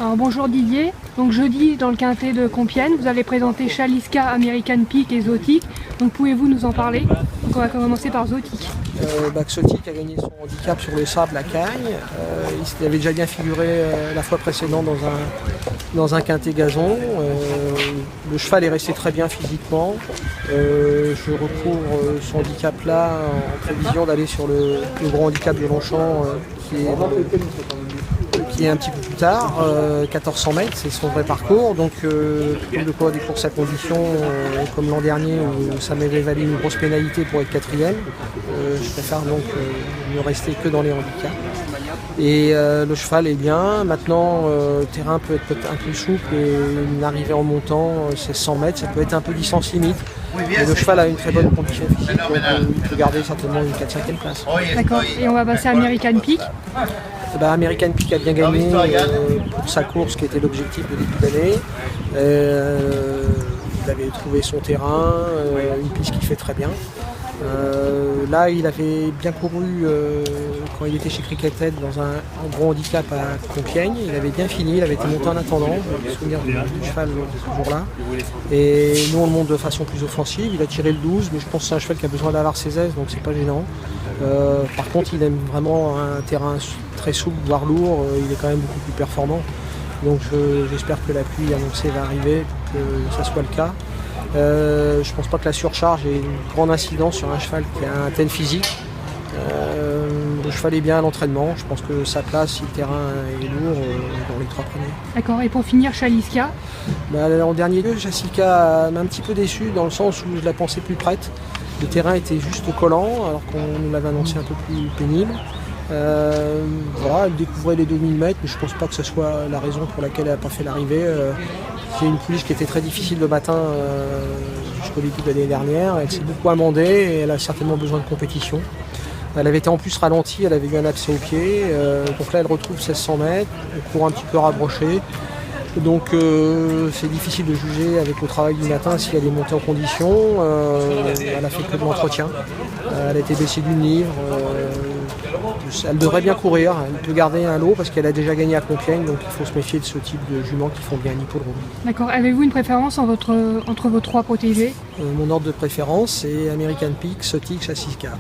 Alors, bonjour Didier, donc jeudi dans le Quintet de Compiègne, vous allez présenter Chaliska, American Peak et Zotic. Donc pouvez-vous nous en parler? Donc on va commencer par Zotic. Zotic a gagné son handicap sur le sable à Cagnes. Il avait déjà bien figuré la fois précédente dans un quintet gazon. Le cheval est resté très bien physiquement. Je recouvre son handicap là en prévision d'aller sur le gros handicap de Longchamp qui est un petit peu plus tard, 1400 mètres, c'est son vrai parcours. Donc plutôt de quoi des courses à condition comme l'an dernier où ça m'avait valu une grosse pénalité pour être quatrième. Je préfère donc ne rester que dans les handicaps. Et le cheval est bien. Maintenant, le terrain peut être un peu souple et une arrivée en montant, c'est 100 mètres, ça peut être un peu distance limite. Mais le cheval a une très bonne condition physique, donc il peut garder certainement une 4-5e place. D'accord, et on va passer à American Peak. American Peak a bien gagné pour sa course qui était l'objectif de début d'année. Il avait trouvé son terrain, une piste qui fait très bien. Là, il avait bien couru quand il était chez Cricket dans un gros handicap à Compiègne. Il avait bien fini, il avait été monté en attendant. Je me souviens du cheval ce jour-là. Et nous, on le monte de façon plus offensive. Il a tiré le 12, mais je pense que c'est un cheval qui a besoin d'avoir ses aises, donc c'est pas gênant. Par contre, il aime vraiment un terrain très souple, voire lourd. Il est quand même beaucoup plus performant. Donc j'espère que la pluie annoncée va arriver, que ça soit le cas. Je pense pas que la surcharge ait une grande incidence sur un cheval qui a un tel physique. Le cheval est bien à l'entraînement. Je pense que sa place, si le terrain est lourd, dans les 3 premiers. D'accord, et pour finir, Chaliska. En dernier lieu, Chaliska m'a un petit peu déçu dans le sens où je la pensais plus prête. Le terrain était juste collant alors qu'on nous l'avait annoncé un peu plus pénible. Voilà, elle découvrait les 2000 mètres, mais je ne pense pas que ce soit la raison pour laquelle elle n'a pas fait l'arrivée. C'est une pouliche qui était très difficile le matin jusqu'au début de l'année dernière. Elle s'est beaucoup amendée et elle a certainement besoin de compétition. Elle avait été en plus ralentie, elle avait eu un abcès au pied. Donc là, elle retrouve 1600 mètres, on court un petit peu rapproché. Donc c'est difficile de juger avec le travail du matin si elle est montée en condition. Elle a fait que de l'entretien. Elle a été baissée d'une livre. Elle devrait bien courir. Elle peut garder un lot parce qu'elle a déjà gagné à Compiègne. Donc il faut se méfier de ce type de juments qui font bien un hippodrome. D'accord. Avez-vous une préférence entre vos 3 protégés? Mon ordre de préférence, c'est American Peak, Zotic, Chaliska.